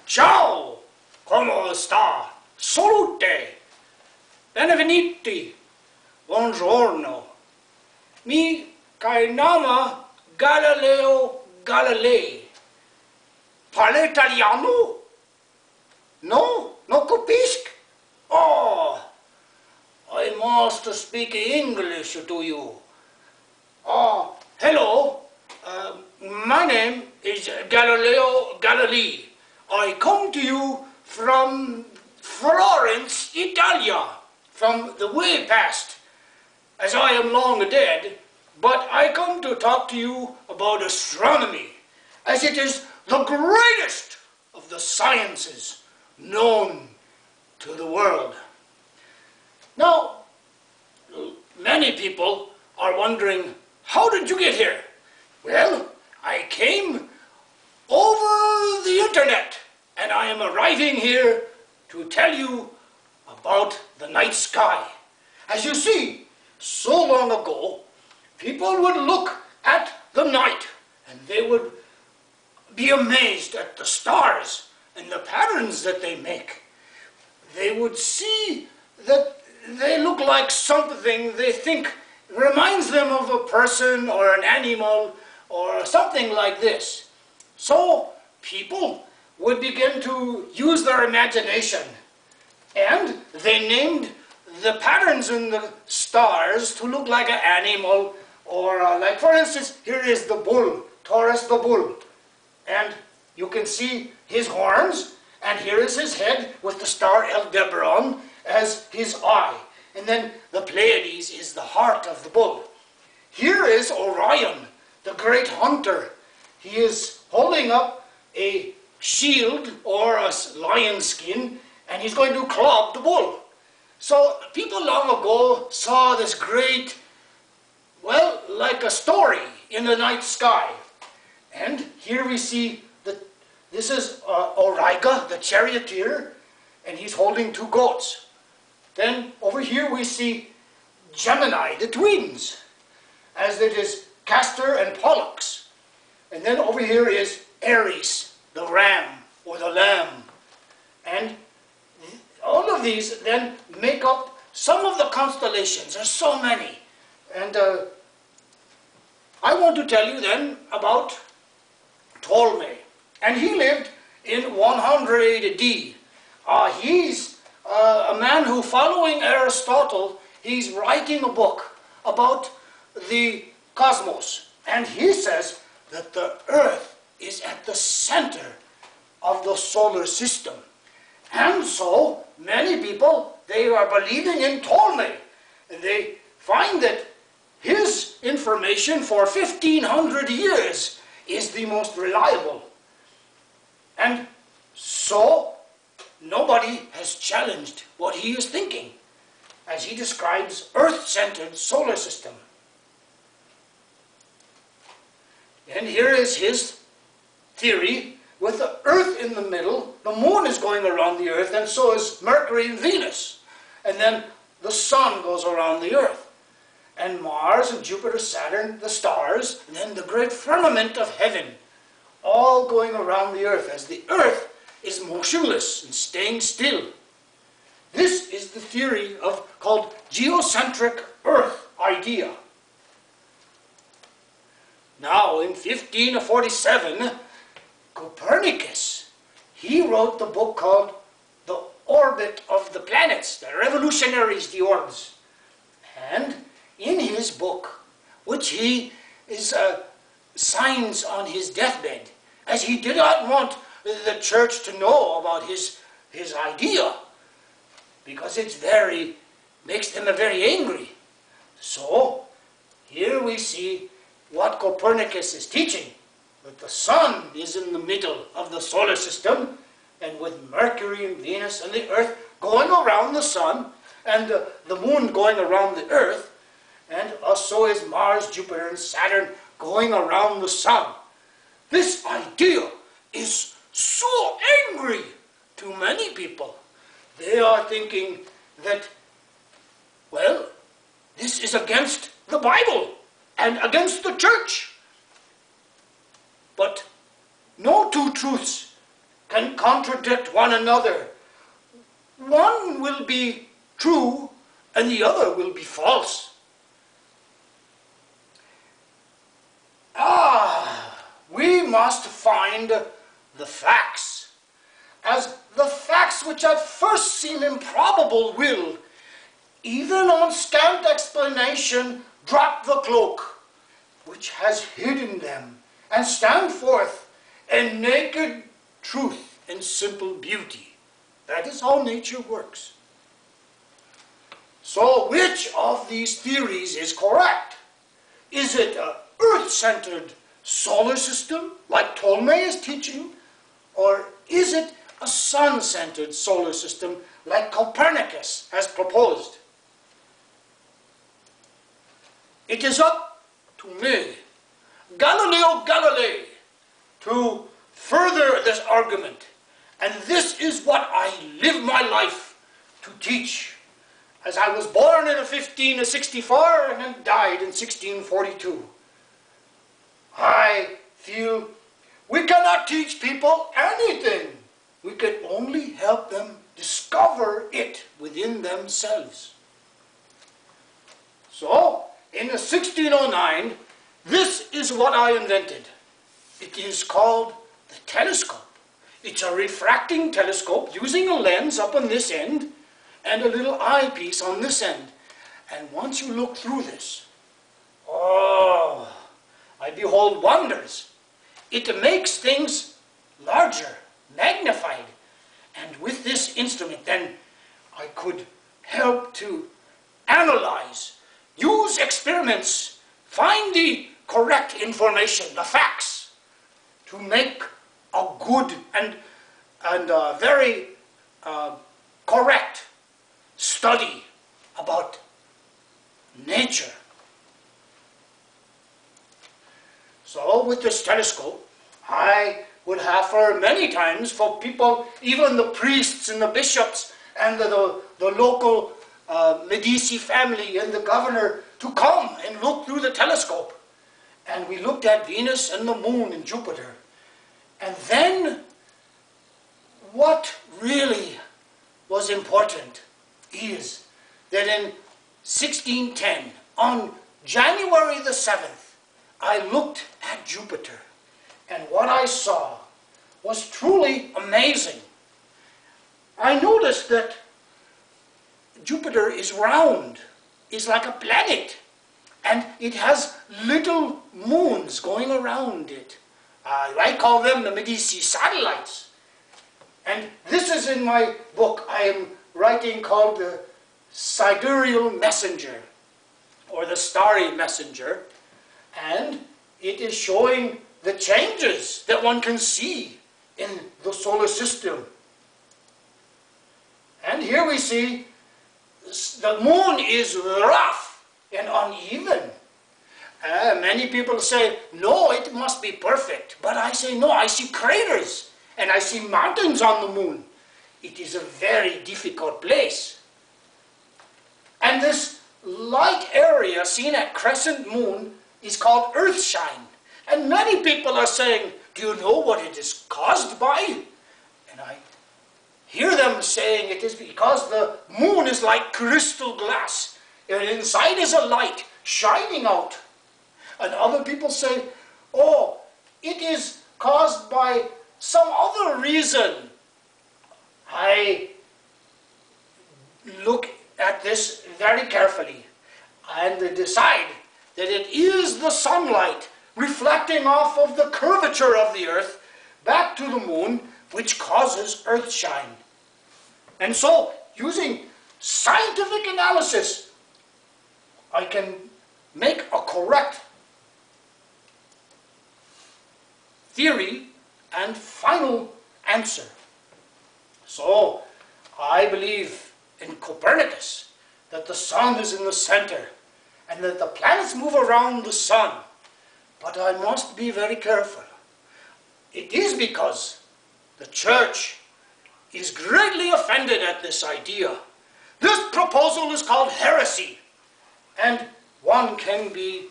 Ciao, come sta? Salute, benvenuti, buongiorno. Mi chiamo Galileo Galilei. Parli italiano? No? Non capisco? Oh, I must speak English to you. Oh, hello. My name is Galileo Galilei. I come to you from Florence, Italia, from the way past, as I am long dead, but I come to talk to you about astronomy, as it is the greatest of the sciences known to the world. Now, many people are wondering, how did you get here? Well, I came over the internet, and I am arriving here to tell you about the night sky. As you see, so long ago, people would look at the night, and they would be amazed at the stars and the patterns that they make. They would see that they look like something they think reminds them of a person or an animal or something like this. So people would begin to use their imagination, and they named the patterns in the stars to look like an animal, or like, for instance, here is the bull, Taurus the bull, and you can see his horns, and here is his head with the star Aldebaran as his eye, and then the Pleiades is the heart of the bull. Here is Orion, the great hunter. He is holding up a shield or a lion skin, and he's going to club the bull. So people long ago saw this great, well, like a story in the night sky. And here we see this is Auriga, the charioteer, and he's holding two goats. Then over here we see Gemini, the twins, as it is Castor and Pollux. And then over here is Aries, the ram or the lamb. And all of these then make up some of the constellations. There's so many. And I want to tell you then about Ptolemy. And he lived in 100 AD. He's a man who, following Aristotle, he's writing a book about the cosmos. And he says that the Earth is at the center of the solar system. And so many people, they are believing in Ptolemy. And they find that his information for 1500 years is the most reliable. And so nobody has challenged what he is thinking as he describes Earth-centered solar system. And here is his theory with the Earth in the middle. The moon is going around the Earth, and so is Mercury and Venus. And then the sun goes around the Earth. And Mars and Jupiter, Saturn, the stars, and then the great firmament of heaven, all going around the Earth as the Earth is motionless and staying still. This is the theory called geocentric Earth idea. Now, in 1547, Copernicus, he wrote the book called The Orbit of the Planets, the Revolutionaries, the Orbs. And in his book, which he signs on his deathbed, as he did not want the church to know about his idea, because it's makes them very angry. So, here we see what Copernicus is teaching, that the sun is in the middle of the solar system, and with Mercury and Venus and the Earth going around the sun, and the moon going around the Earth, and so is Mars, Jupiter, and Saturn going around the sun. This idea is so angry to many people. They are thinking that, well, this is against the Bible and against the church. But no two truths can contradict one another. One will be true and the other will be false. We must find the facts, as the facts which at first seem improbable will, even on scant explanation, drop the cloak which has hidden them, and stand forth in naked truth and simple beauty. That is how nature works. So which of these theories is correct? Is it an Earth-centered solar system, like Ptolemy is teaching, or is it a sun-centered solar system, like Copernicus has proposed? It is up to me, Galileo Galilei, to further this argument. And this is what I live my life to teach, as I was born in 1564 and then died in 1642. I feel we cannot teach people anything. We can only help them discover it within themselves. So, in 1609, this is what I invented. It is called the telescope. It's a refracting telescope using a lens up on this end and a little eyepiece on this end. And once you look through this, oh, I behold wonders. It makes things larger, magnified. And with this instrument, then, I could help to analyze, use experiments, find the correct information, the facts, to make a good and very correct study about nature. So with this telescope, I would have for many times for people, even the priests and the bishops and the local Medici family and the governor, to come and look through the telescope. And we looked at Venus and the moon and Jupiter. And then what really was important is that in 1610, on January the 7th, I looked at Jupiter, and what I saw was truly amazing. I noticed that Jupiter is round, is like a planet, and it has little moons going around it. I call them the Medici satellites. And this is in my book I am writing called the Sidereal Messenger, or the Starry Messenger. And it is showing the changes that one can see in the solar system. And here we see the moon is rough and uneven. Many people say, no, it must be perfect. But I say, no, I see craters and I see mountains on the moon. It is a very difficult place. And this light area seen at crescent moon is called earthshine. And many people are saying, do you know what it is caused by? And I hear them saying it is because the moon is like crystal glass, and inside is a light shining out. And other people say, oh, it is caused by some other reason. I look at this very carefully and decide that it is the sunlight reflecting off of the curvature of the earth back to the moon which causes earthshine. And so, using scientific analysis, I can make a correct theory and final answer. So, I believe in Copernicus that the sun is in the center and that the planets move around the sun. But I must be very careful. It is because the church is greatly offended at this idea. This proposal is called heresy, and one can be